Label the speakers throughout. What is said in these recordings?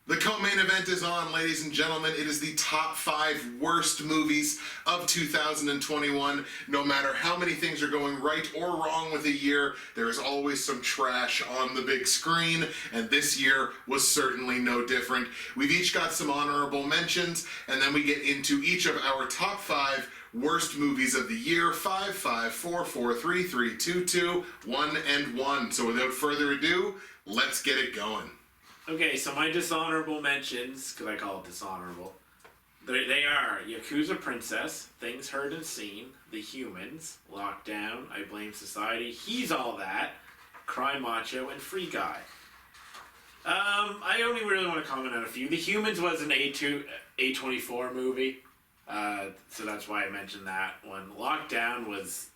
Speaker 1: The co-main event is on, ladies and gentlemen. It is the top 5 worst movies of 2021. No matter how many things are going right or wrong with a year, there is always some trash on the big screen, and this year was certainly no different. We've each got some honorable mentions, and then we get into each of our top 5 worst movies of the year. 5, 5, 4, 4, 3, 3, 2, 2, 1, and 1. So without further ado, let's get it going.
Speaker 2: Okay, so my dishonorable mentions, because I call it dishonorable, they are Yakuza Princess, Things Heard and Seen, The Humans, Lockdown, I Blame Society, He's All That, Cry Macho, and Free Guy. I only really want to comment on a few. The Humans was an A24 movie, so that's why I mentioned that one. Lockdown was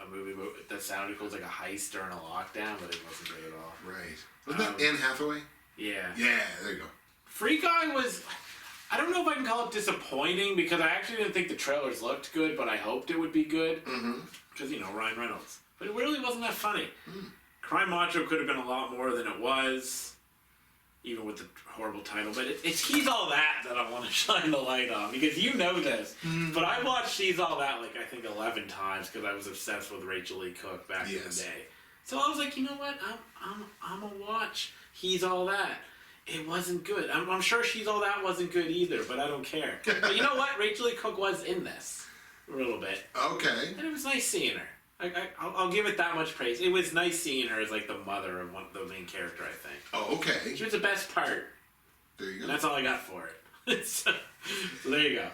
Speaker 2: a movie that sounded cool, like a heist during a lockdown, but it wasn't good at all.
Speaker 1: Right. Wasn't that Anne Hathaway?
Speaker 2: Yeah.
Speaker 1: Yeah, there you go.
Speaker 2: Free Guy was, I don't know if I can call it disappointing, because I actually didn't think the trailers looked good, but I hoped it would be good. Because, Ryan Reynolds. But it really wasn't that funny. Cry Macho could have been a lot more than it was, even with the horrible title. But it's He's All That I want to shine the light on, because you know this. But I watched He's All That, I think 11 times, because I was obsessed with Rachel Lee Cook back in the day. So I was like, you know what, I'm gonna watch He's All That. It wasn't good. I'm sure She's All That wasn't good either, but I don't care. But you know what? Rachel Lee Cook was in this a little bit.
Speaker 1: Okay.
Speaker 2: And it was nice seeing her. I'll give it that much praise. It was nice seeing her as the mother of the main character, I think.
Speaker 1: Oh, okay.
Speaker 2: She was the best part.
Speaker 1: There you go.
Speaker 2: And that's all I got for it. so there you go.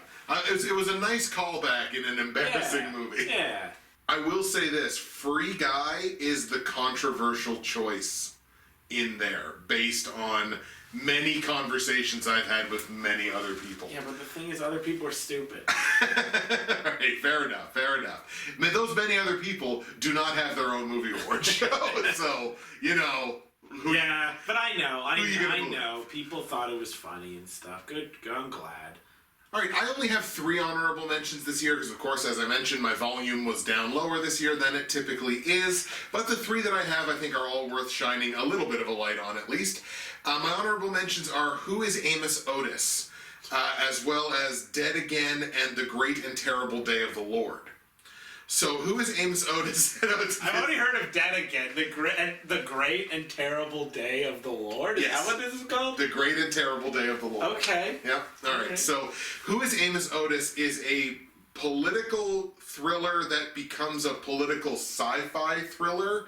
Speaker 1: It was a nice callback in an embarrassing movie.
Speaker 2: Yeah.
Speaker 1: I will say this, Free Guy is the controversial choice in there, based on many conversations I've had with many other people.
Speaker 2: Yeah, but the thing is, other people are stupid.
Speaker 1: Right, fair enough. I mean, those many other people do not have their own movie award show, so,
Speaker 2: Yeah, but I know. People thought it was funny and stuff. Good, I'm glad.
Speaker 1: All right, I only have 3 honorable mentions this year because, of course, as I mentioned, my volume was down lower this year than it typically is. But the 3 that I have, I think, are all worth shining a little bit of a light on, at least. My honorable mentions are Who is Amos Otis, as well as Dead Again and The Great and Terrible Day of the Lord. So, Who is Amos Otis?
Speaker 2: I've only heard of Dead Again. The Great and Terrible Day of the Lord? Is that what this is called?
Speaker 1: The Great and Terrible Day of the Lord.
Speaker 2: Okay.
Speaker 1: Yep. All right. So, Who is Amos Otis is a political thriller that becomes a political sci-fi thriller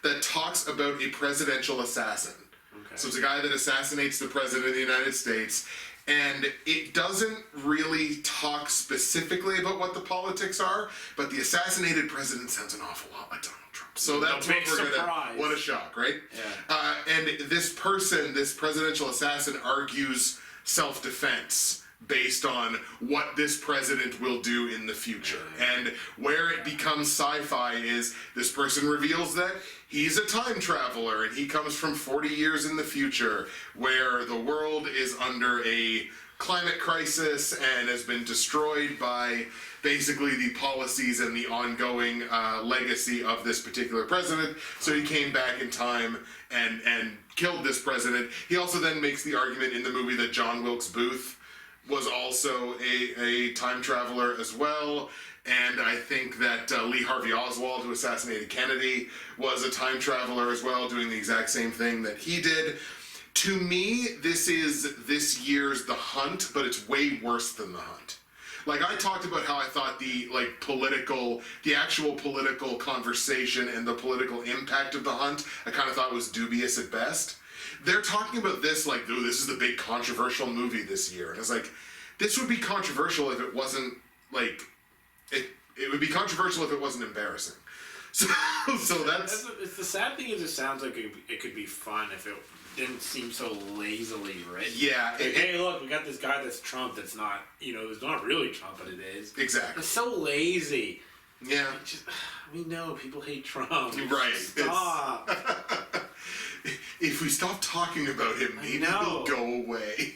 Speaker 1: that talks about a presidential assassin. Okay. So, it's a guy that assassinates the president of the United States. And it doesn't really talk specifically about what the politics are, but the assassinated president sounds an awful lot like Donald Trump. So that's what we're gonna. What a shock, right?
Speaker 2: Yeah.
Speaker 1: And this presidential assassin, argues self-defense based on what this president will do in the future. And where it becomes sci-fi is this person reveals that he's a time traveler and he comes from 40 years in the future where the world is under a climate crisis and has been destroyed by basically the policies and the ongoing legacy of this particular president. So he came back in time and killed this president. He also then makes the argument in the movie that John Wilkes Booth was also a time traveler as well. And I think that Lee Harvey Oswald, who assassinated Kennedy, was a time traveler as well, doing the exact same thing that he did. To me, this is this year's The Hunt, but it's way worse than The Hunt. Like, I talked about how I thought the actual political conversation and the political impact of The Hunt, I kind of thought was dubious at best. They're talking about this like, oh, this is the big controversial movie this year. And it's like, this would be controversial if it wasn't, like, it would be controversial if it wasn't embarrassing. So that's
Speaker 2: It's the sad thing is it sounds like it could be fun if it didn't seem so lazily written.
Speaker 1: yeah.
Speaker 2: Like, hey, look, we got this guy that's Trump. That's not, it's not really Trump, but it is.
Speaker 1: Exactly.
Speaker 2: It's so lazy.
Speaker 1: Yeah.
Speaker 2: We know people hate Trump.
Speaker 1: Right.
Speaker 2: Stop.
Speaker 1: If we stop talking about him, maybe he'll go away.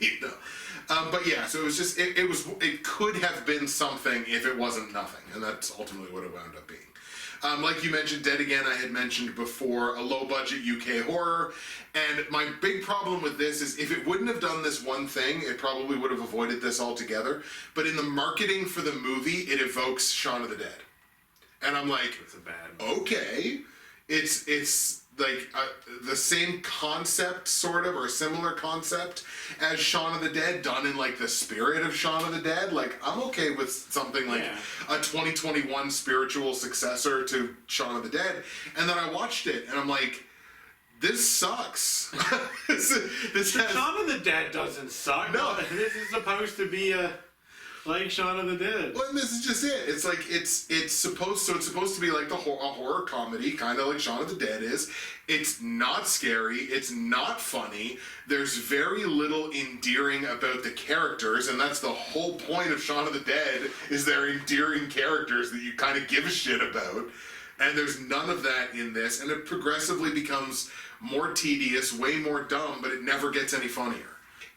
Speaker 1: But yeah, so it was just it could have been something if it wasn't nothing, and that's ultimately what it wound up being. Like you mentioned, Dead Again, I had mentioned before, a low-budget UK horror, and my big problem with this is if it wouldn't have done this one thing, it probably would have avoided this altogether, but in the marketing for the movie, it evokes Shaun of the Dead. And I'm like,
Speaker 2: That's a bad
Speaker 1: okay, it's like the same concept, sort of, or a similar concept as Shaun of the Dead, done in like the spirit of Shaun of the Dead. Like, I'm okay with something like a 2021 spiritual successor to Shaun of the Dead. And then I watched it, and I'm like, this sucks.
Speaker 2: Shaun of the Dead doesn't suck.
Speaker 1: No.
Speaker 2: This is supposed to be like Shaun of the Dead.
Speaker 1: Well, and this is just it. It's like it's supposed to be like a horror comedy, kind of like Shaun of the Dead is. It's not scary. It's not funny. There's very little endearing about the characters, and that's the whole point of Shaun of the Dead is they're endearing characters that you kind of give a shit about. And there's none of that in this, and it progressively becomes more tedious, way more dumb, but it never gets any funnier.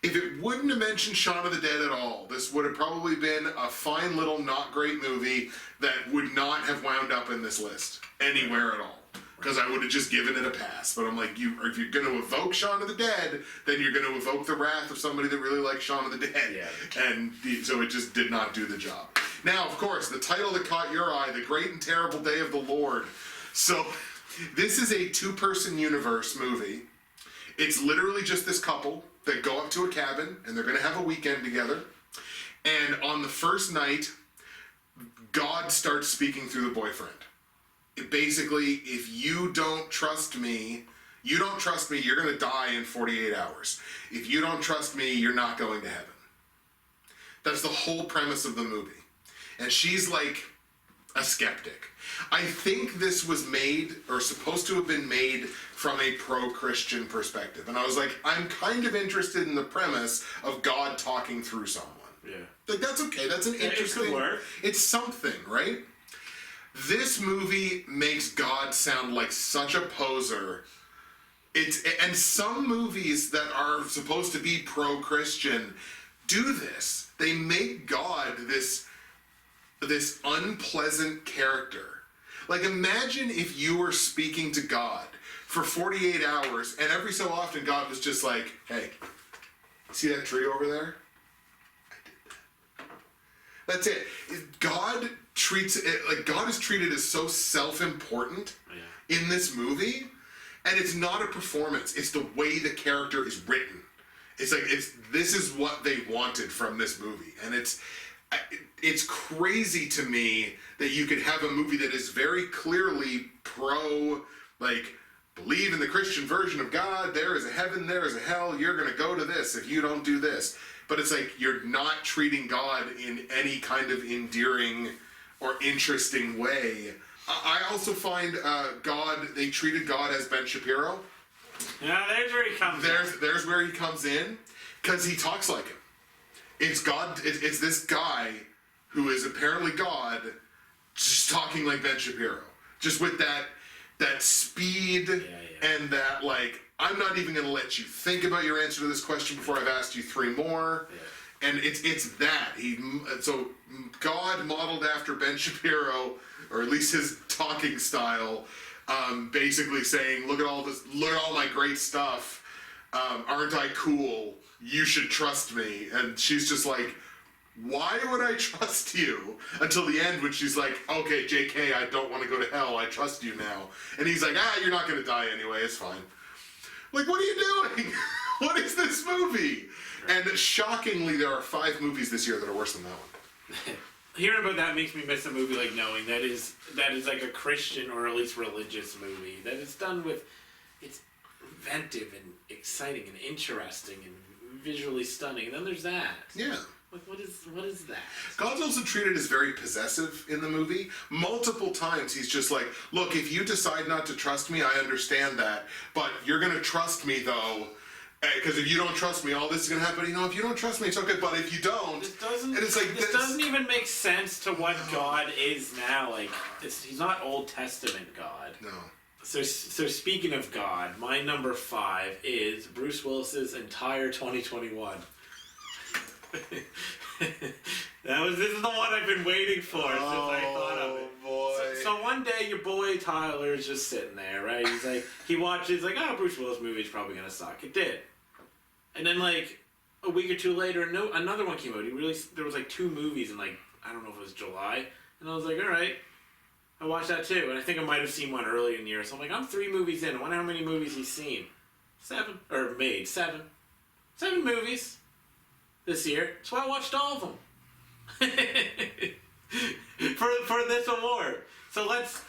Speaker 1: If it wouldn't have mentioned Shaun of the Dead at all, this would have probably been a fine little not great movie that would not have wound up in this list anywhere at all. Because I would have just given it a pass. But I'm like, if you're going to evoke Shaun of the Dead, then you're going to evoke the wrath of somebody that really likes Shaun of the Dead.
Speaker 2: Yeah.
Speaker 1: And so it just did not do the job. Now, of course, the title that caught your eye, The Great and Terrible Day of the Lord. So this is a two-person universe movie. It's literally just this couple that go up to a cabin, and they're going to have a weekend together. And on the first night, God starts speaking through the boyfriend. Basically, if you don't trust me, you're going to die in 48 hours. If you don't trust me, you're not going to heaven. That's the whole premise of the movie. And she's like a skeptic. I think this was made, or supposed to have been made, from a pro-Christian perspective. And I was like, I'm kind of interested in the premise of God talking through someone.
Speaker 2: Yeah.
Speaker 1: Like, that's okay. That's an interesting...
Speaker 2: It could work.
Speaker 1: It's something, right? This movie makes God sound like such a poser. And some movies that are supposed to be pro-Christian do this. They make God this unpleasant character. Like, imagine if you were speaking to God for 48 hours, and every so often God was just like, hey, see that tree over there? I did that. That's it. God treats it, like, God is treated as so self-important in this movie, and it's not a performance. It's the way the character is written. It's like, this is what they wanted from this movie, and it's crazy to me that you could have a movie that is very clearly believe in the Christian version of God, there is a heaven, there is a hell, you're going to go to this if you don't do this. But it's like, you're not treating God in any kind of endearing or interesting way. I also find they treated God as Ben Shapiro.
Speaker 2: Yeah, there's where he comes in.
Speaker 1: There's where he comes in, because he talks like him. It's God. It's this guy who is apparently God, just talking like Ben Shapiro, just with that speed and that, like, I'm not even going to let you think about your answer to this question before I've asked you three more. Yeah. And it's that so God modeled after Ben Shapiro, or at least his talking style, basically saying, look at all my great stuff. Aren't I cool? You should trust me. And she's just like, why would I trust you? Until the end, when she's like, okay, JK, I don't want to go to hell. I trust you now. And he's like, you're not going to die anyway. It's fine. Like, what are you doing? What is this movie? And shockingly, there are 5 movies this year that are worse than that one.
Speaker 2: Hearing about that makes me miss a movie like Knowing. That is like a Christian or at least religious movie. That is done with, it's inventive and exciting and interesting and visually stunning. And then there's that.
Speaker 1: Yeah.
Speaker 2: Like, what is that?
Speaker 1: God's also treated as very possessive in the movie. Multiple times he's just like, look, if you decide not to trust me, I understand that. But you're going to trust me, though. Because if you don't trust me, all this is going to happen. You know, if you don't trust me, it's okay. But if you don't...
Speaker 2: This doesn't even make sense to what God is now. Like, he's not Old Testament God.
Speaker 1: No.
Speaker 2: So speaking of God, my number 5 is Bruce Willis's entire 2021. This is the one I've been waiting for since I thought of it.
Speaker 1: Boy.
Speaker 2: So one day your boy Tyler is just sitting there, right? He's like, he watches like, oh, Bruce Willis movie's probably gonna suck. It did. And then like a week or two later, another one came out. There was like 2 movies in like, I don't know if it was July, and I was like, all right, I watched that too. And I think I might have seen one early in the year. So I'm like, I'm 3 movies in. I wonder how many movies he's seen. 7 movies this year. So I watched all of them for this award. So let's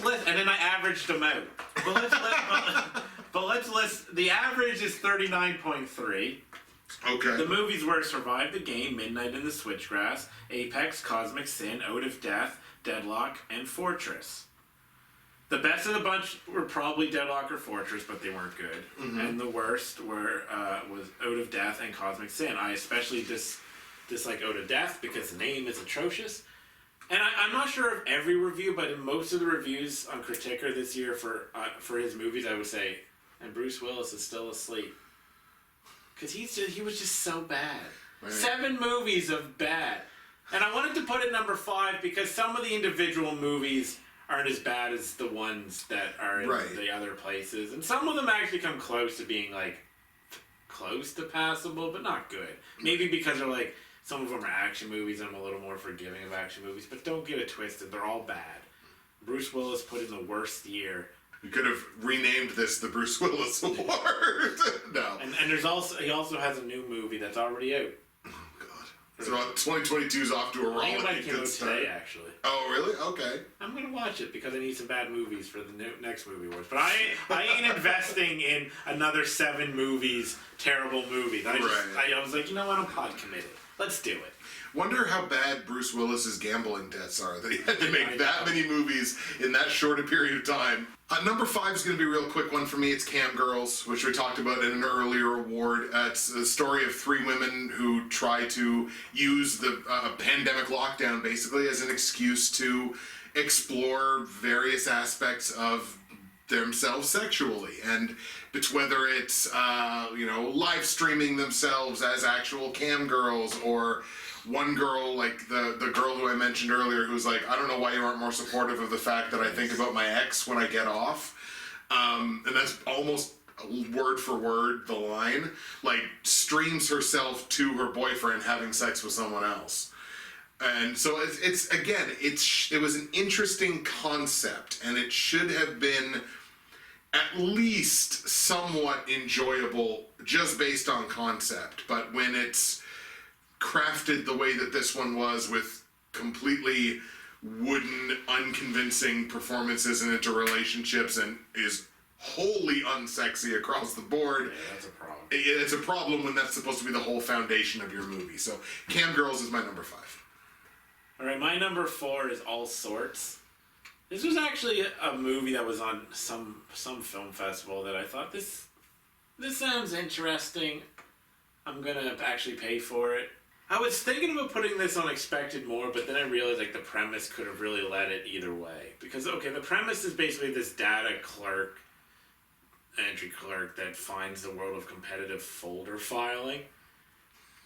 Speaker 2: list, and then I averaged them out. But let's list. The average is 39.3.
Speaker 1: Okay.
Speaker 2: The movies were Survive the Game, Midnight in the Switchgrass, Apex, Cosmic Sin, Out of Death, Deadlock, and Fortress. The best of the bunch were probably Deadlock or Fortress, but they weren't good. Mm-hmm. And the worst was Out of Death and Cosmic Sin. I especially dislike Out of Death because the name is atrocious. And I'm not sure of every review, but in most of the reviews on Criticker this year for his movies, I would say, and Bruce Willis is still asleep. Because he was just so bad. Right. 7 movies of bad. And I wanted to put it number 5 because some of the individual movies aren't as bad as the ones that are in the other places. And some of them actually come close to being, like, close to passable, but not good. Maybe because they're, like, some of them are action movies, and I'm a little more forgiving of action movies. But don't get it twisted. They're all bad. Bruce Willis put in the worst year.
Speaker 1: You could have renamed this the Bruce Willis Award. No.
Speaker 2: And he also has a new movie that's already out.
Speaker 1: So 2022's off to a rolling good start.
Speaker 2: Today, actually.
Speaker 1: Oh, really? Okay.
Speaker 2: I'm gonna watch it because I need some bad movies for the next movie awards. But I ain't investing in another 7 movies, terrible movies. I was like, you know what? I'm pod committed. Let's do it.
Speaker 1: Wonder how bad Bruce Willis's gambling debts are that he had to make that many movies in that short a period of time. Number 5 is going to be a real quick one for me. It's Cam Girls, which we talked about in an earlier award. It's a story of 3 women who try to use the pandemic lockdown basically as an excuse to explore various aspects of themselves sexually, and it's whether it's live streaming themselves as actual cam girls, or one girl, like the girl who I mentioned earlier, who's like, I don't know why you aren't more supportive of the fact that I think about my ex when I get off, and that's almost word for word the line, like streams herself to her boyfriend having sex with someone else. And so it was an interesting concept, and it should have been at least somewhat enjoyable just based on concept. But when it's crafted the way that this one was, with completely wooden, unconvincing performances and interrelationships, and is wholly unsexy across the board.
Speaker 2: Yeah, that's a problem.
Speaker 1: It's a problem when that's supposed to be the whole foundation of your movie. So Cam Girls is my number 5.
Speaker 2: All right, my number 4 is All Sorts. This was actually a movie that was on some film festival that I thought, this sounds interesting. I'm gonna actually pay for it. I was thinking about putting this on Expected More, but then I realized like the premise could have really led it either way. Because the premise is basically this entry clerk that finds the world of competitive folder filing.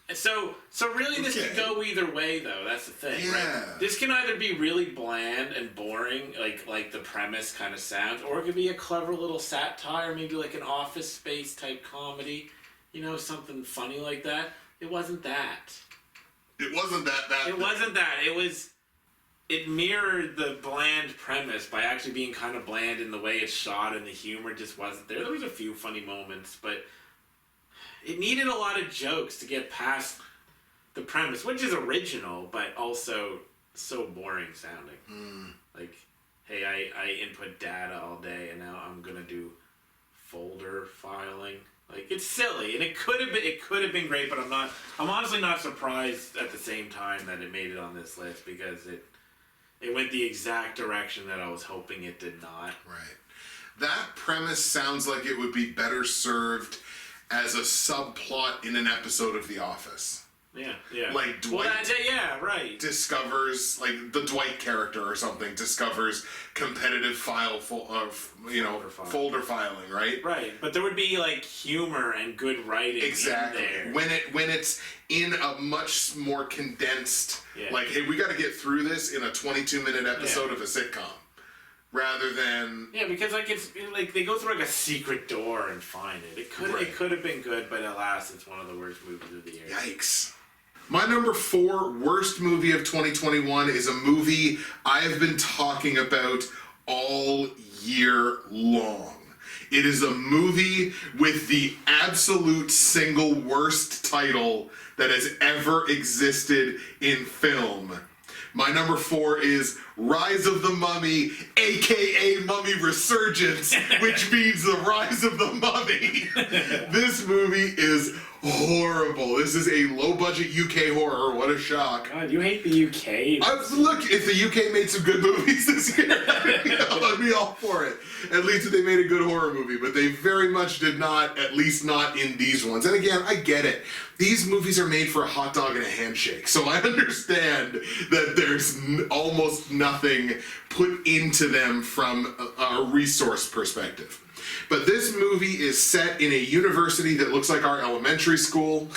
Speaker 2: And so really this could go either way, though. That's the thing, right? This can either be really bland and boring, like the premise kind of sounds, or it could be a clever little satire, maybe like an Office Space type comedy, something funny like that. It wasn't that.
Speaker 1: It wasn't that.
Speaker 2: It wasn't that. It mirrored the bland premise by actually being kind of bland in the way it's shot, and the humor just wasn't there. There was a few funny moments, but it needed a lot of jokes to get past the premise, which is original, but also so boring sounding. Like, hey, I input data all day, and now I'm going to do folder filing. Like, it's silly, and it could have been great, but I'm honestly not surprised at the same time that it made it on this list, because it went the exact direction that I was hoping it did not.
Speaker 1: Right. That premise sounds like it would be better served as a subplot in an episode of The Office.
Speaker 2: Yeah.
Speaker 1: Like Dwight
Speaker 2: right.
Speaker 1: discovers, like the Dwight character or something, discovers competitive folder filing, right?
Speaker 2: Right, but there would be like humor and good writing
Speaker 1: exactly.
Speaker 2: in there.
Speaker 1: When it's in a much more condensed, like, hey, we got to get through this in a 22-minute episode of a sitcom. Rather than
Speaker 2: because like it's like they go through like a secret door and find it. It could have been good, but alas, it's one of the worst movies of the year.
Speaker 1: Yikes. My number 4 worst movie of 2021 is a movie I have been talking about all year long. It is a movie with the absolute single worst title that has ever existed in film. My number 4 is Rise of the Mummy, aka Mummy Resurgence, which means the Rise of the Mummy. This movie is horrible. This is a low-budget UK horror. What a shock.
Speaker 2: God, you hate the UK.
Speaker 1: Look, if the UK made some good movies this year, I'd be all for it. At least if they made a good horror movie, but they very much did not, at least not in these ones. And again, I get it. These movies are made for a hot dog and a handshake, so I understand that there's almost nothing put into them from a resource perspective. But this movie is set in a university that looks like our elementary school,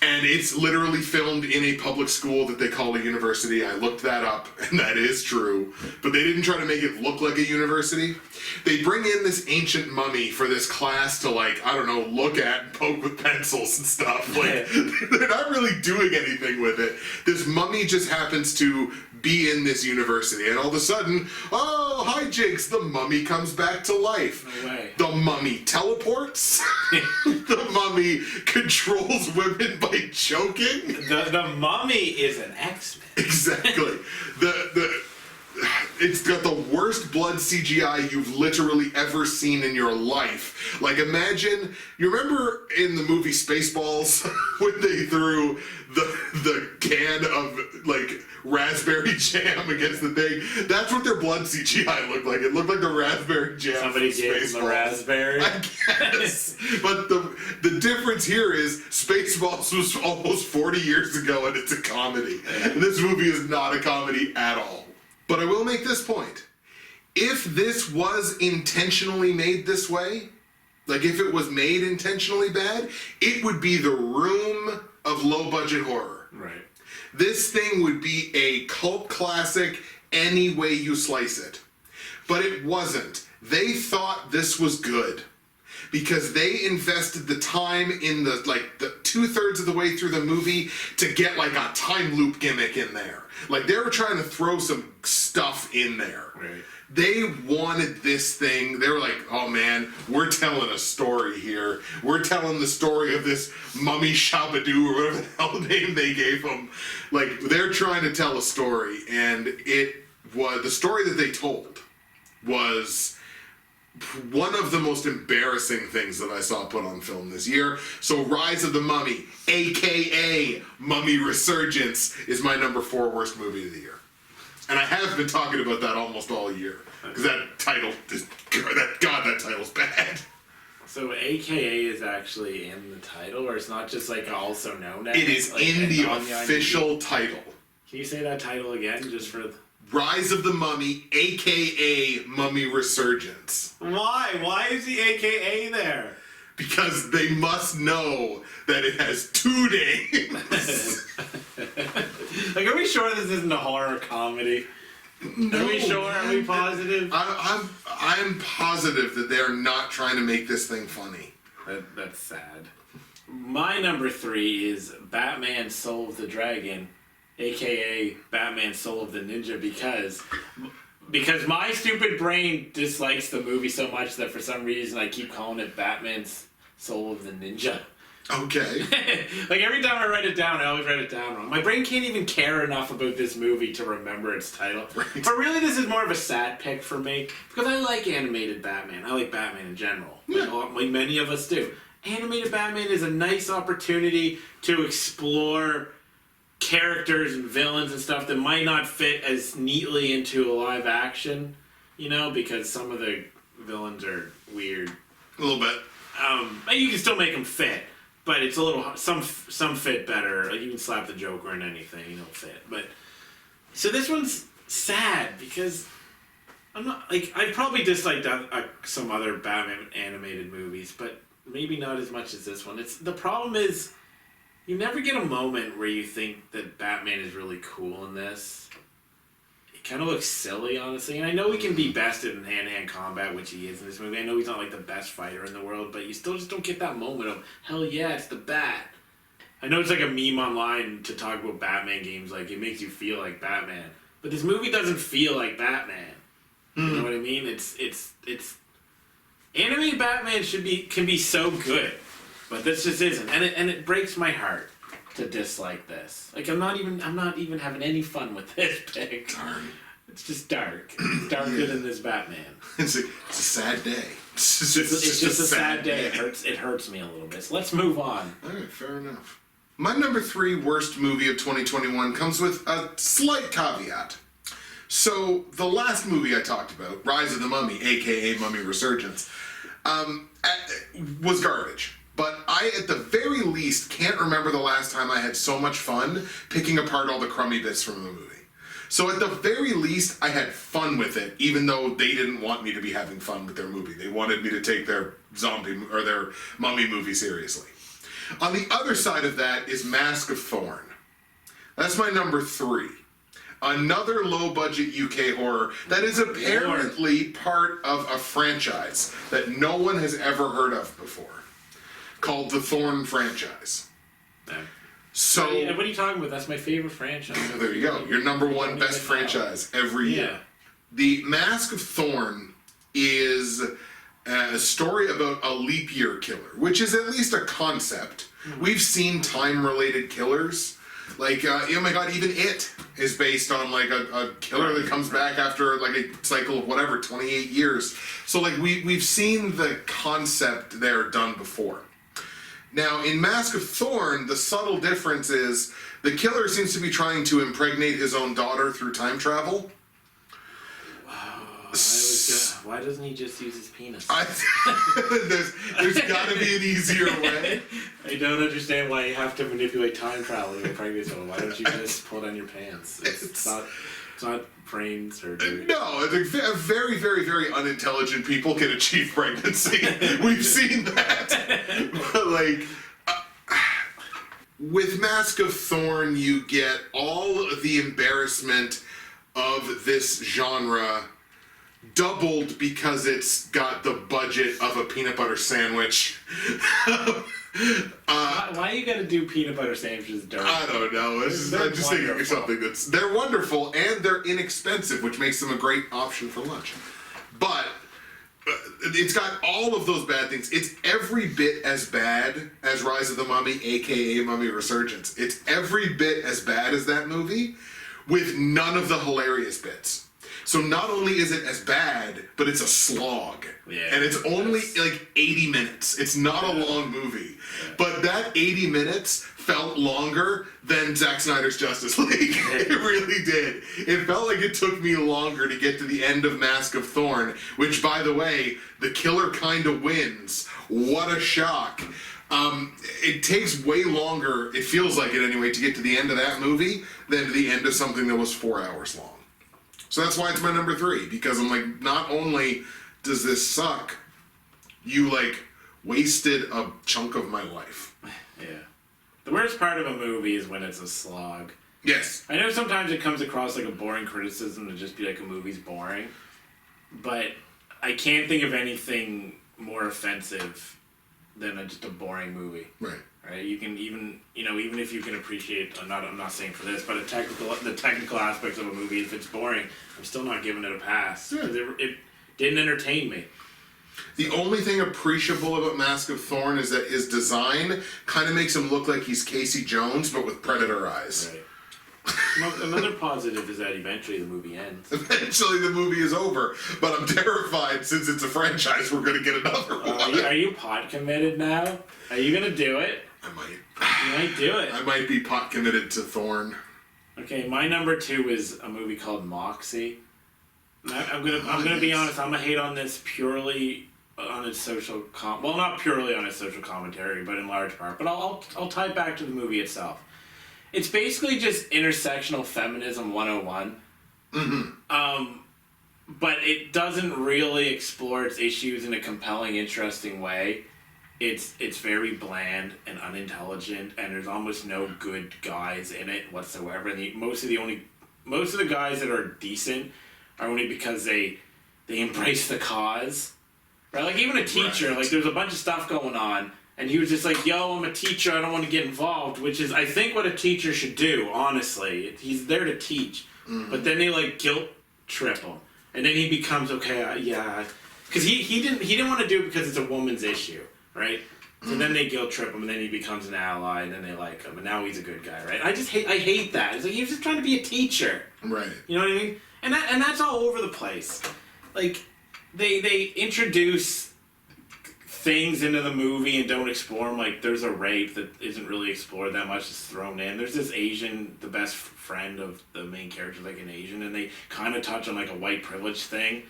Speaker 1: and it's literally filmed in a public school that they call a university. I looked that up, and that is true. But they didn't try to make it look like a university. They bring in this ancient mummy for this class to, like, I don't know, look at and poke with pencils and stuff. Like, they're not really doing anything with it. This mummy just happens to be in this university, and all of a sudden, oh, hijinks, the mummy comes back to life.
Speaker 2: No way.
Speaker 1: The mummy teleports. The mummy controls women by choking.
Speaker 2: The mummy is an X-Men.
Speaker 1: Exactly. It's got the worst blood CGI you've literally ever seen in your life. Like, imagine, you remember in the movie Spaceballs when they threw the can of, like, raspberry jam against the thing? That's what their blood CGI looked like. It looked like the raspberry jam.
Speaker 2: Somebody gave them the raspberry.
Speaker 1: I guess. But the difference here is Spaceballs was almost 40 years ago, and it's a comedy. And this movie is not a comedy at all. But I will make this point. If this was intentionally made this way, like if it was made intentionally bad, it would be the Room of low-budget horror.
Speaker 2: Right.
Speaker 1: This thing would be a cult classic any way you slice it. But it wasn't. They thought this was good because they invested the time in the 2/3 of the way through the movie to get like a time loop gimmick in there. Like, they were trying to throw some stuff in there.
Speaker 2: Right.
Speaker 1: They wanted this thing. They were like, oh man, we're telling a story here. We're telling the story of this Mummy Shabadoo, or whatever the hell name they gave him. Like, they're trying to tell a story, and it was, the story that they told was one of the most embarrassing things that I saw put on film this year. So Rise of the Mummy, aka Mummy Resurgence, is my number 4 worst movie of the year. And I have been talking about that almost all year. Because that title is, that title's bad.
Speaker 2: So AKA is actually in the title, or it's not just like also known as?
Speaker 1: It is like in the official title.
Speaker 2: Can you say that title again, just for...
Speaker 1: Rise of the Mummy, aka Mummy Resurgence.
Speaker 2: Why? Why is the AKA there?
Speaker 1: Because they must know that it has 2 names.
Speaker 2: Like, are we sure this isn't a horror comedy?
Speaker 1: No,
Speaker 2: are we sure? Are we positive?
Speaker 1: I'm positive that they're not trying to make this thing funny.
Speaker 2: That's sad. My number 3 is Batman Soul of the Dragon, aka Batman Soul of the Ninja, because my stupid brain dislikes the movie so much that for some reason I keep calling it Batman's Soul of the Ninja.
Speaker 1: Okay.
Speaker 2: Like every time I write it down, I always write it down wrong. My brain can't even care enough about this movie to remember its title.
Speaker 1: Right.
Speaker 2: But really, this is more of a sad pick for me because I like animated Batman. I like Batman in general.
Speaker 1: Yeah.
Speaker 2: Like many of us do. Animated Batman is a nice opportunity to explore characters and villains and stuff that might not fit as neatly into a live action, you know, because some of the villains are weird.
Speaker 1: A little bit.
Speaker 2: You can still make them fit, but it's a little some fit better. Like you can slap the Joker in anything, you know, fit. But so this one's sad because I'm not like I probably disliked some other Batman animated movies, but maybe not as much as this one. It's the problem is you never get a moment where you think that Batman is really cool in this. It kind of looks silly, honestly. And I know he can be bested in hand-to-hand combat, which he is in this movie. I know he's not like the best fighter in the world, but you still just don't get that moment of, hell yeah, it's the Bat. I know it's like a meme online to talk about Batman games, like it makes you feel like Batman. But this movie doesn't feel like Batman. You know what I mean? It's animated Batman can be so good. But this just isn't, and it breaks my heart to dislike this. Like I'm not even having any fun with this pick.
Speaker 1: Darn.
Speaker 2: It's just dark. It's darker than this Batman.
Speaker 1: It's a sad day. It's
Speaker 2: just a sad day. It hurts me a little bit. So let's move on.
Speaker 1: All right, fair enough. My number 3 worst movie of 2021 comes with a slight caveat. So the last movie I talked about, Rise of the Mummy, aka Mummy Resurgence, was garbage. But I, at the very least, can't remember the last time I had so much fun picking apart all the crummy bits from the movie. So at the very least, I had fun with it, even though they didn't want me to be having fun with their movie. They wanted me to take their zombie or their mummy movie seriously. On the other side of that is Mask of Thorn. That's my number 3. Another low-budget UK horror that is apparently part of a franchise that no one has ever heard of before, called the Thorn franchise. So
Speaker 2: what are you talking about? That's my favorite franchise.
Speaker 1: There you go. Your number 1 best franchise every year. The Mask of Thorn is a story about a leap year killer, which is at least a concept. We've seen time-related killers. Like, oh my god, even It is based on, like, a killer that comes back after, like, a cycle of, whatever, 28 years. So, like, we've seen the concept there done before. Now, in Mask of Thorn, the subtle difference is the killer seems to be trying to impregnate his own daughter through time travel.
Speaker 2: Why doesn't he just use his penis?
Speaker 1: There's got to be an easier way.
Speaker 2: I don't understand why you have to manipulate time travel to impregnate someone. Why don't you just pull down your pants? It's not brain surgery. No,
Speaker 1: I think very, very, very unintelligent people can achieve pregnancy. We've seen that. But, like, with Mask of Thorn, you get all of the embarrassment of this genre doubled because it's got the budget of a peanut butter sandwich.
Speaker 2: Why you gotta do peanut butter sandwiches dark?
Speaker 1: I don't know. I'm just thinking of something they're wonderful and they're inexpensive, which makes them a great option for lunch. But it's got all of those bad things. It's every bit as bad as Rise of the Mummy, aka Mummy Resurgence. It's every bit as bad as that movie, with none of the hilarious bits. So not only is it as bad, but it's a slog.
Speaker 2: Yeah,
Speaker 1: and it's only like 80 minutes. It's not a long movie. Yeah. But that 80 minutes felt longer than Zack Snyder's Justice League. It really did. It felt like it took me longer to get to the end of Mask of Thorn, which, by the way, the killer kind of wins. What a shock. It takes way longer, it feels like it anyway, to get to the end of that movie than to the end of something that was 4 hours long. So that's why it's my number 3, because I'm like, not only does this suck, you, like, wasted a chunk of my life.
Speaker 2: Yeah. The worst part of a movie is when it's a slog.
Speaker 1: Yes.
Speaker 2: I know sometimes it comes across like a boring criticism to just be like a movie's boring, but I can't think of anything more offensive than just a boring movie.
Speaker 1: Right.
Speaker 2: Right? You can even if you can appreciate, I'm not saying for this, but the technical aspects of a movie, if it's boring, I'm still not giving it a pass. Because it didn't entertain me.
Speaker 1: The only thing appreciable about Mask of Thorn is that his design kind of makes him look like he's Casey Jones, but with predator eyes.
Speaker 2: Right. Well, another positive is that eventually the movie ends.
Speaker 1: Eventually the movie is over, but I'm terrified since it's a franchise we're going to get another one.
Speaker 2: Are you pot committed now? Are you going to do it?
Speaker 1: I might.
Speaker 2: You might do it.
Speaker 1: I might be pot committed to Thorn.
Speaker 2: Okay, my number 2 is a movie called Moxie. I'm gonna be honest. I'm gonna hate on this purely on its well, not purely on its social commentary, but in large part. But I'll tie it back to the movie itself. It's basically just intersectional feminism 101. But it doesn't really explore its issues in a compelling, interesting way. It's very bland and unintelligent, and there's almost no good guys in it whatsoever. And most of the guys that are decent are only because they embrace the cause, right? Like even a teacher, like there's a bunch of stuff going on, and he was just like, "Yo, I'm a teacher. I don't want to get involved," which is, I think, what a teacher should do. Honestly, he's there to teach, but then they like guilt trip him, and then he becomes yeah, because he didn't want to do it because it's a woman's issue. Right? So then they guilt trip him, and then he becomes an ally, and then they like him, and now he's a good guy, right? I hate that. It's like he was just trying to be a teacher.
Speaker 1: Right.
Speaker 2: You know what I mean? And that's all over the place. Like, they introduce things into the movie and don't explore them. Like, there's a rape that isn't really explored that much, it's thrown in. There's this Asian, the best friend of the main character, like an Asian, and they kind of touch on like a white privilege thing,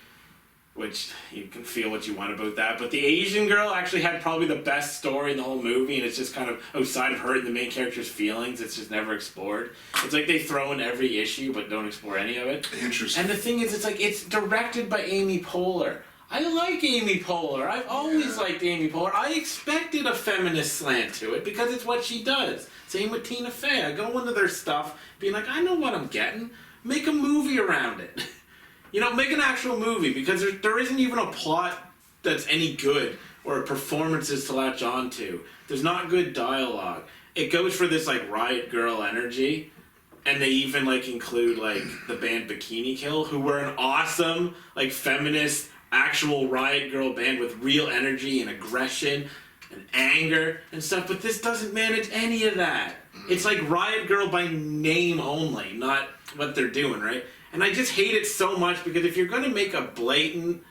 Speaker 2: which you can feel what you want about that. But the Asian girl actually had probably the best story in the whole movie, and it's just kind of outside of her and the main character's feelings. It's just never explored. It's like they throw in every issue but don't explore any of it.
Speaker 1: Interesting.
Speaker 2: And the thing is, it's like it's directed by Amy Poehler. I like Amy Poehler. I've always liked Amy Poehler. I expected a feminist slant to it because it's what she does. Same with Tina Fey. I go into their stuff being like, I know what I'm getting. Make a movie around it. You know, make an actual movie, because there isn't even a plot that's any good or performances to latch on to. There's not good dialogue. It goes for this like Riot Girl energy, and they even like include like the band Bikini Kill, who were an awesome like feminist actual Riot Girl band with real energy and aggression and anger and stuff. But this doesn't manage any of that. It's like Riot Girl by name only, not what they're doing, right? And I just hate it so much, because if you're going to make a blatant,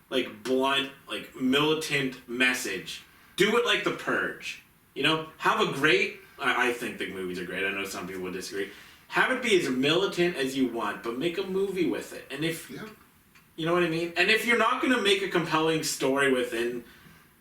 Speaker 2: like blunt, like militant message, do it like The Purge. You know, have a great, I think the movies are great, I know some people would disagree. Have it be as militant as you want, but make a movie with it. And if, you know what I mean? And if you're not going to make a compelling story within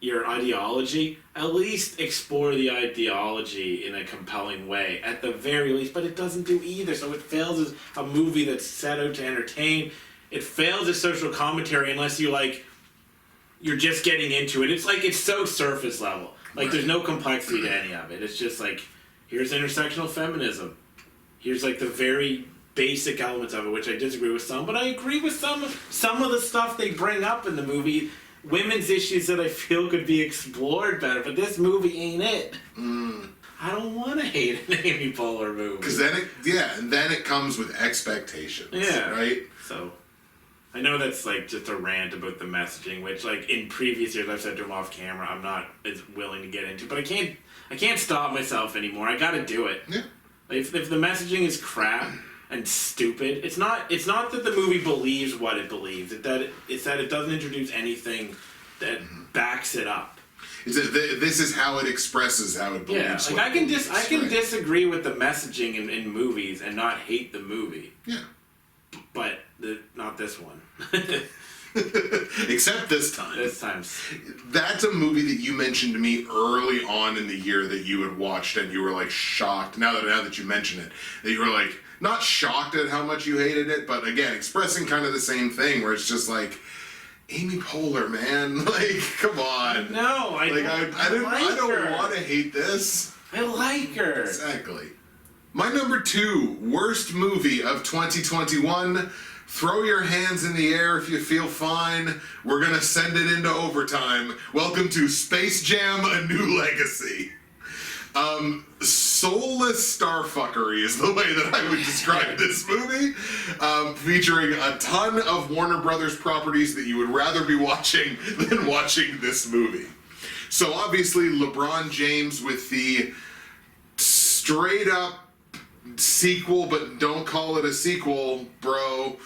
Speaker 2: your ideology, at least explore the ideology in a compelling way, at the very least. But it doesn't do either, so it fails as a movie that's set out to entertain. It fails as social commentary unless you're just getting into it. It's like, it's so surface level. Like, there's no complexity to any of it. It's just like, here's intersectional feminism. Here's like the very basic elements of it, which I disagree with some, but I agree with some of the stuff they bring up in the movie. Women's issues that I feel could be explored better, but this movie ain't it. I don't want to hate an Amy Poehler movie.
Speaker 1: Because then it comes with expectations.
Speaker 2: Yeah.
Speaker 1: Right?
Speaker 2: So, I know that's like just a rant about the messaging, which like in previous years I've said to him off camera, I'm not as willing to get into, but I can't stop myself anymore. I gotta do it.
Speaker 1: Yeah.
Speaker 2: If the messaging is crap and stupid, it's not that the movie believes what it believes. It's that it doesn't introduce anything that backs it up.
Speaker 1: This is how it expresses how it believes.
Speaker 2: Yeah, like I can disagree with the messaging in movies and not hate the movie.
Speaker 1: Yeah.
Speaker 2: But not this one.
Speaker 1: Except this time.
Speaker 2: This time.
Speaker 1: That's a movie that you mentioned to me early on in the year that you had watched, and you were like shocked. Now that you mention it, that you were like not shocked at how much you hated it, but again expressing kind of the same thing, where it's just like, Amy Poehler, man, like come on.
Speaker 2: No, I
Speaker 1: don't want to hate this.
Speaker 2: I like her.
Speaker 1: Exactly. My number 2 worst movie of 2021. Throw your hands in the air if you feel fine. We're gonna send it into overtime. Welcome to Space Jam: A New Legacy. soulless starfuckery is the way that I would describe this movie, featuring a ton of Warner Brothers properties that you would rather be watching than watching this movie. So obviously LeBron James with the straight up sequel, but don't call it a sequel, bro,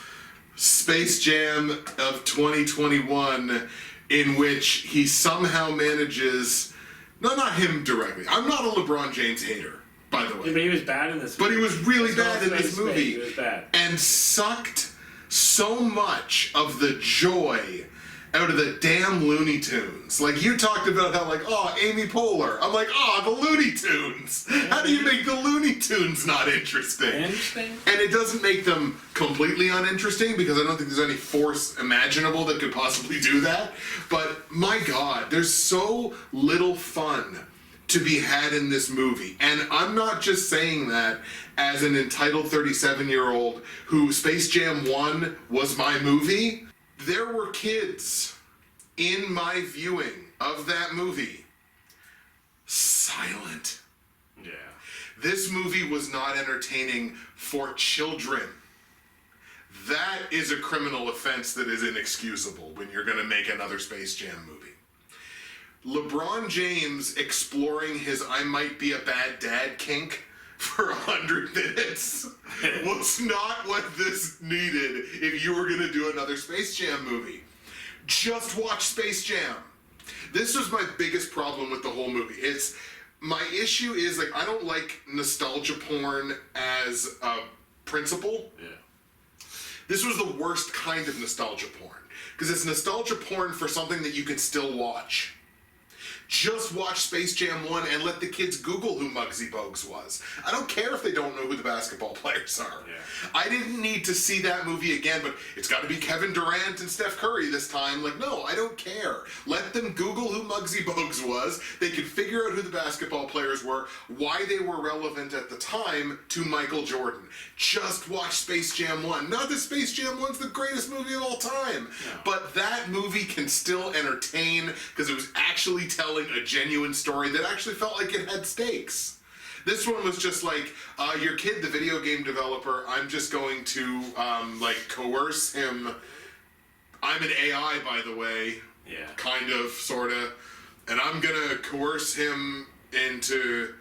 Speaker 1: Space Jam of 2021, in which he somehow manages, no, not him directly. I'm not a LeBron James hater, by the way.
Speaker 2: Yeah, but he was bad in this movie.
Speaker 1: But he was really bad in this movie.
Speaker 2: He was bad.
Speaker 1: And sucked so much of the joy out of the damn Looney Tunes. Like, you talked about how, like, oh, Amy Poehler. I'm like, oh, the Looney Tunes. How do you make the Looney Tunes not interesting?
Speaker 2: Interesting.
Speaker 1: And it doesn't make them completely uninteresting, because I don't think there's any force imaginable that could possibly do that. But my God, there's so little fun to be had in this movie. And I'm not just saying that as an entitled 37-year-old who Space Jam 1 was my movie. There were kids in my viewing of that movie silent.
Speaker 2: Yeah.
Speaker 1: This movie was not entertaining for children. That is a criminal offense that is inexcusable when you're going to make another Space Jam movie. LeBron James exploring his I might be a bad dad kink for 100 minutes was not what this needed if you were going to do another Space Jam movie. Just watch Space Jam. This was my biggest problem with the whole movie. My issue is, like, I don't like nostalgia porn as a principle.
Speaker 2: Yeah.
Speaker 1: This was the worst kind of nostalgia porn, because it's nostalgia porn for something that you can still watch. Just watch Space Jam 1 and let the kids Google who Muggsy Bogues was. I don't care if they don't know who the basketball players are.
Speaker 2: Yeah.
Speaker 1: I didn't need to see that movie again, but it's got to be Kevin Durant and Steph Curry this time. Like, no, I don't care. Let them Google who Muggsy Bogues was. They could figure out who the basketball players were, why they were relevant at the time to Michael Jordan. Just watch Space Jam 1. Not that Space Jam 1's the greatest movie of all time, but that movie can still entertain because it was actually telling a genuine story that actually felt like it had stakes. This one was just like, your kid, the video game developer, I'm just going to like coerce him. I'm an AI, by the way.
Speaker 2: Yeah.
Speaker 1: Kind of, sort of. And I'm gonna coerce him into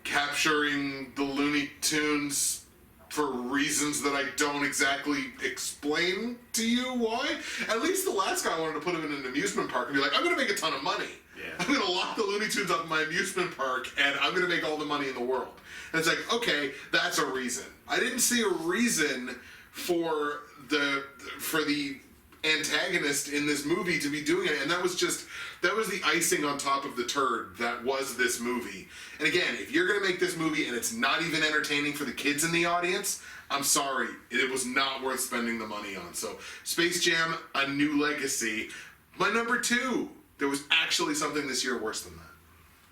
Speaker 1: capturing the Looney Tunes for reasons that I don't exactly explain to you why. At least the last guy wanted to put him in an amusement park and be like, I'm gonna make a ton of money.
Speaker 2: Yeah.
Speaker 1: I'm gonna lock the Looney Tunes up in my amusement park and I'm gonna make all the money in the world. And it's like, okay, that's a reason. I didn't see a reason for the antagonist in this movie to be doing it, and that was the icing on top of the turd that was this movie. And again, if you're gonna make this movie and it's not even entertaining for the kids in the audience, I'm sorry, it was not worth spending the money on. So Space Jam, A New Legacy, my number 2. There was actually something this year worse than that.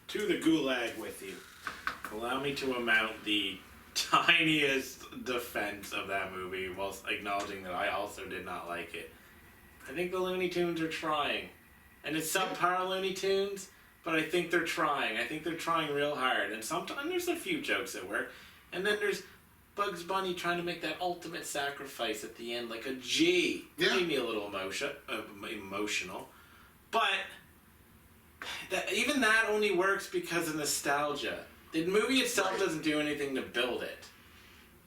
Speaker 2: To the gulag with you. Allow me to amount the tiniest defense of that movie whilst acknowledging that I also did not like it. I think the Looney Tunes are trying. And it's subpar Looney Tunes, but I think they're trying. I think they're trying real hard. And sometimes there's a few jokes that work. And then there's Bugs Bunny trying to make that ultimate sacrifice at the end, like a G.
Speaker 1: Yeah.
Speaker 2: Made me a little emotional. But even that only works because of nostalgia. The movie itself doesn't do anything to build it.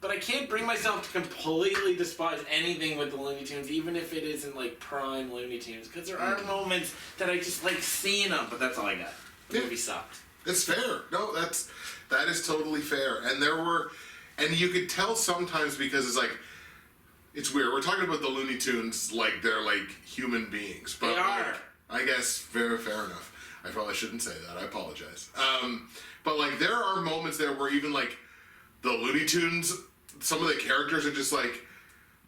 Speaker 2: But I can't bring myself to completely despise anything with the Looney Tunes, even if it isn't like prime Looney Tunes, because there are moments that I just like seeing them, but that's all I got. The movie sucked.
Speaker 1: It's fair. No, that is totally fair. And you could tell sometimes because it's like, it's weird. We're talking about the Looney Tunes like they're like human beings. But
Speaker 2: They are.
Speaker 1: Like, I guess fair enough. I probably shouldn't say that. I apologize. But like there are moments there where even like the Looney Tunes, some of the characters are just like,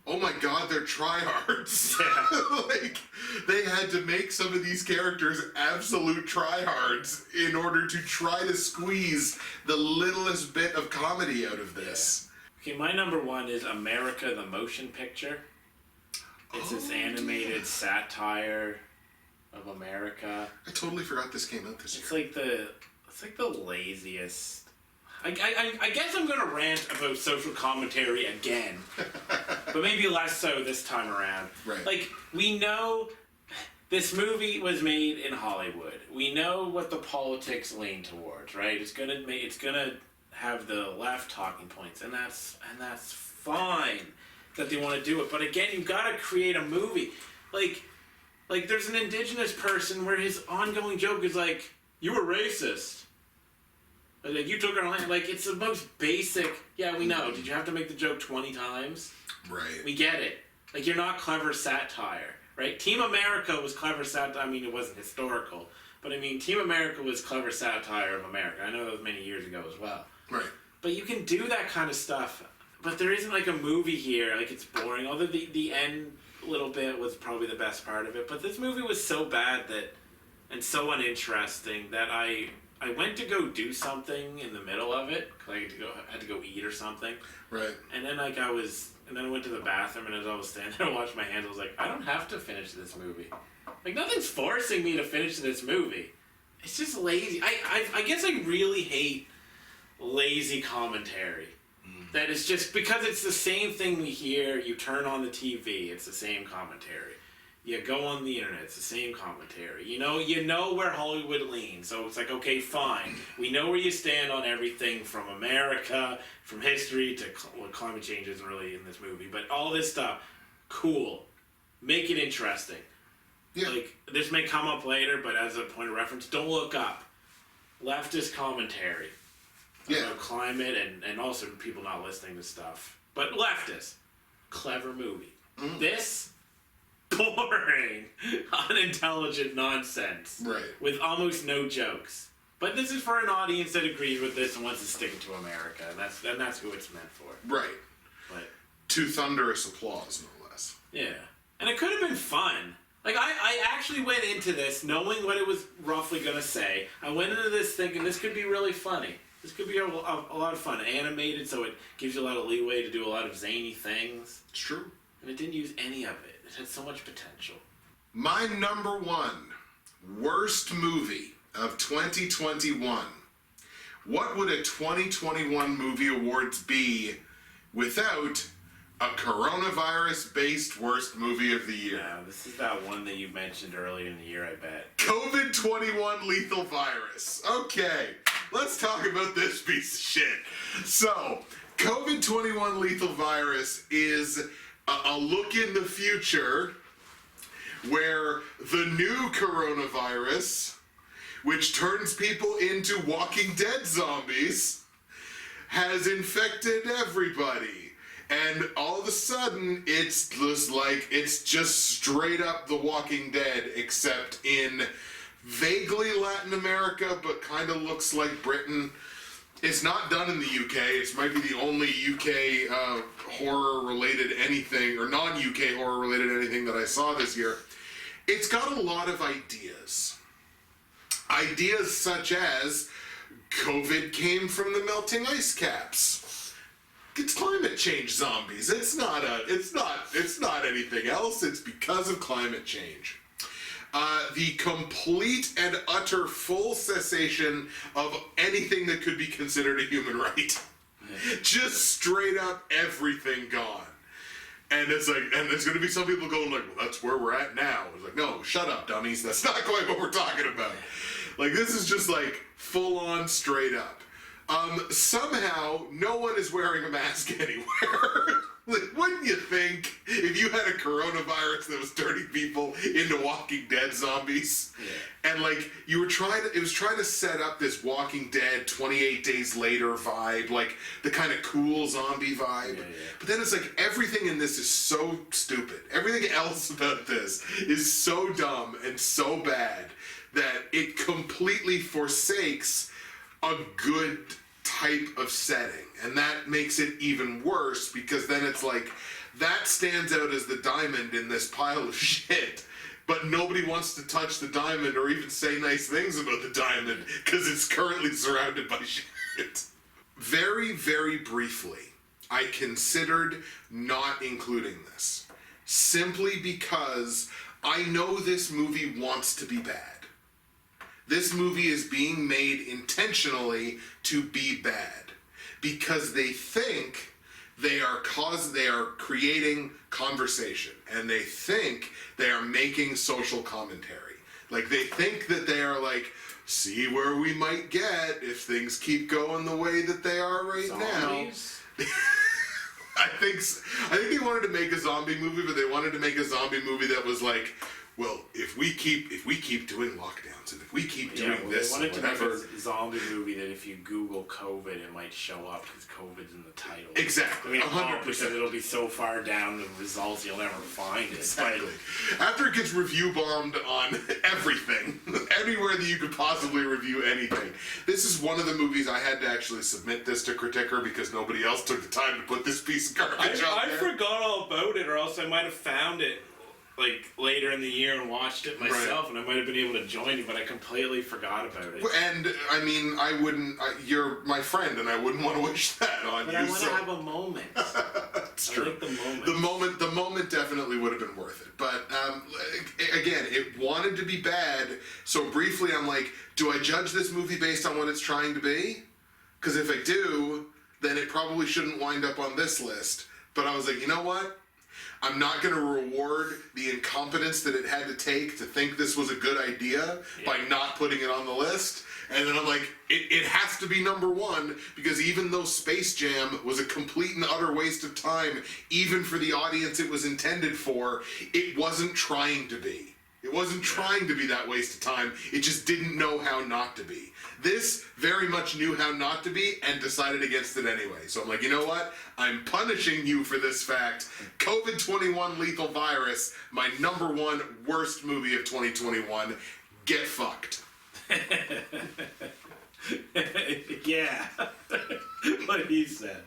Speaker 1: oh my God, they're tryhards.
Speaker 2: Yeah.
Speaker 1: Like, they had to make some of these characters absolute tryhards in order to try to squeeze the littlest bit of comedy out of this.
Speaker 2: Yeah. Okay, my number 1 is America the Motion Picture. It's this animated satire of America.
Speaker 1: I totally forgot this came out this year.
Speaker 2: It's like the laziest. I guess I'm gonna rant about social commentary again, but maybe less so this time around.
Speaker 1: Right.
Speaker 2: Like, we know this movie was made in Hollywood. We know what the politics lean towards, right? It's gonna have the left talking points, and that's fine that they want to do it. But again, you've got to create a movie. Like there's an indigenous person where his ongoing joke is like, "You were racist." Like, you took our land. Like, it's the most basic. Yeah, we know. Did you have to make the joke 20 times?
Speaker 1: Right.
Speaker 2: We get it. Like, you're not clever satire, right? Team America was clever satire. I mean, it wasn't historical, but I mean, Team America was clever satire of America. I know that was many years ago as well.
Speaker 1: Right.
Speaker 2: But you can do that kind of stuff. But there isn't like a movie here. Like, it's boring. Although the end little bit was probably the best part of it. But this movie was so bad and so uninteresting that I went to go do something in the middle of it because I had to go eat or something.
Speaker 1: Right.
Speaker 2: And then I went to the bathroom, and as I was standing there washing my hands, I was like, I don't have to finish this movie. Like, nothing's forcing me to finish this movie. It's just lazy. I guess I really hate lazy commentary. That is just because it's the same thing we hear. You turn on the TV, it's the same commentary. You go on the internet, it's the same commentary. You know where Hollywood leans, so it's like, okay, fine. We know where you stand on everything from America, from history to climate change isn't really in this movie, but all this stuff, cool. Make it interesting.
Speaker 1: Yeah.
Speaker 2: Like, this may come up later, but as a point of reference, don't look up. Leftist commentary.
Speaker 1: Yeah.
Speaker 2: About climate and also people not listening to stuff. But leftist. Clever movie. This, boring, unintelligent nonsense.
Speaker 1: Right.
Speaker 2: With almost no jokes. But this is for an audience that agrees with this and wants to stick it to America. And that's who it's meant for.
Speaker 1: Right.
Speaker 2: But,
Speaker 1: To thunderous applause, no less.
Speaker 2: yeah. And it could have been fun. Like, I actually went into this knowing what it was roughly going to say. I went into this thinking this could be really funny. This could be a lot of fun. Animated, so it gives you a lot of leeway to do a lot of zany things.
Speaker 1: It's true.
Speaker 2: And it didn't use any of it. It had so much potential.
Speaker 1: My number one worst movie of 2021. What would a 2021 movie awards be without a coronavirus-based worst movie of the year?
Speaker 2: Yeah, this is that one that you mentioned earlier in the year, I bet.
Speaker 1: COVID-21 lethal virus. Okay, let's talk about this piece of shit. So, COVID-21 lethal virus is a look in the future where the new coronavirus, which turns people into Walking Dead zombies, has infected everybody. And all of a sudden, it's just straight up The Walking Dead, except in vaguely Latin America, but kind of looks like Britain. It's not done in the UK. It might be the only UK horror-related anything, or non-UK horror-related anything that I saw this year. It's got a lot of ideas. Ideas such as COVID came from the melting ice caps. It's climate change zombies. It's not anything else. It's because of climate change. The complete and utter full cessation of anything that could be considered a human right. Just straight up everything gone. And it's like, and there's gonna be some people going like, well, that's where we're at now. It's like, no, shut up, dummies. That's not quite what we're talking about. Like, this is just like full on straight up. Somehow, no one is wearing a mask anywhere. Like, wouldn't you think if you had a coronavirus that was turning people into Walking Dead zombies? Yeah. And like, it was trying to set up this Walking Dead 28 Days Later vibe, like the kind of cool zombie vibe. Yeah. But then it's like, everything in this is so stupid. Everything else about this is so dumb and so bad that it completely forsakes a good type of setting, and that makes it even worse because then it's like that stands out as the diamond in this pile of shit, but nobody wants to touch the diamond or even say nice things about the diamond because it's currently surrounded by shit. Very, very briefly, I considered not including this simply because I know this movie wants to be bad. This movie is being made intentionally to be bad. because they think they are creating conversation, and they think they are making social commentary. Like, they think that they are like, see where we might get if things keep going the way that they are right
Speaker 2: Zombies?
Speaker 1: now. I think they wanted to make a zombie movie, but they wanted to make a zombie movie that was like, well, if we keep doing lockdowns and if we keep doing this,
Speaker 2: they wanted to
Speaker 1: whatever.
Speaker 2: make a zombie movie that if you Google COVID, it might show up because COVID's in the title.
Speaker 1: Exactly,
Speaker 2: I mean,
Speaker 1: 100%.
Speaker 2: because it'll be so far down the results you'll never find it.
Speaker 1: Exactly. After it gets review bombed on everything, anywhere that you could possibly review anything, this is one of the movies I had to actually submit this to Criticker because nobody else took the time to put this piece of garbage out
Speaker 2: I
Speaker 1: there.
Speaker 2: forgot all about it, or else I might have found it like later in the year and watched it myself, and I might have been able to join you, but I completely forgot about it.
Speaker 1: And I mean, you're my friend, and I wouldn't want to wish that on
Speaker 2: But
Speaker 1: you.
Speaker 2: I want to have a moment.
Speaker 1: It's true.
Speaker 2: I like the moment.
Speaker 1: The moment definitely would have been worth it. But again, it wanted to be bad. So briefly, I'm like, do I judge this movie based on what it's trying to be? Because if I do, then it probably shouldn't wind up on this list. But I was like, you know what? I'm not going to reward the incompetence that it had to take to think this was a good idea by not putting it on the list. And then I'm like, it has to be number one, because even though Space Jam was a complete and utter waste of time, even for the audience it was intended for, it wasn't trying to be. It wasn't trying to be that waste of time. It just didn't know how not to be. This very much knew how not to be and decided against it anyway. So I'm like, you know what? I'm punishing you for this fact. COVID-21 Lethal Virus, my number one worst movie of 2021. Get fucked.
Speaker 2: Yeah. What he said.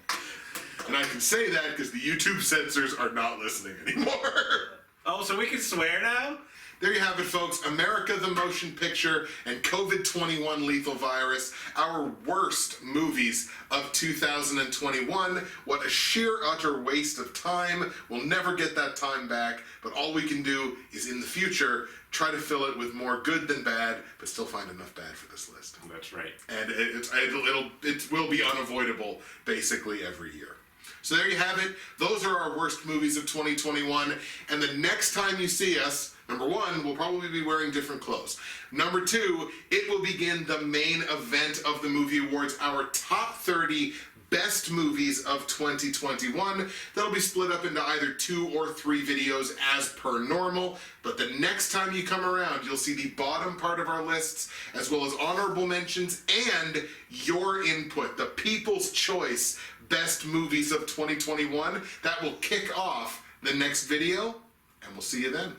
Speaker 1: And I can say that because the YouTube censors are not listening anymore.
Speaker 2: Oh, so we can swear now?
Speaker 1: There you have it, folks. America the Motion Picture and COVID-21 Lethal Virus, our worst movies of 2021. What a sheer, utter waste of time. We'll never get that time back, but all we can do is, in the future, try to fill it with more good than bad, but still find enough bad for this list.
Speaker 2: That's right.
Speaker 1: And it will be unavoidable, basically, every year. So there you have it. Those are our worst movies of 2021. And the next time you see us, number one, we'll probably be wearing different clothes. Number two, it will begin the main event of the movie awards, our top 30 best movies of 2021. That'll be split up into either 2 or 3 videos as per normal. But the next time you come around, you'll see the bottom part of our lists, as well as honorable mentions and your input, the people's choice best movies of 2021. That will kick off the next video, and we'll see you then.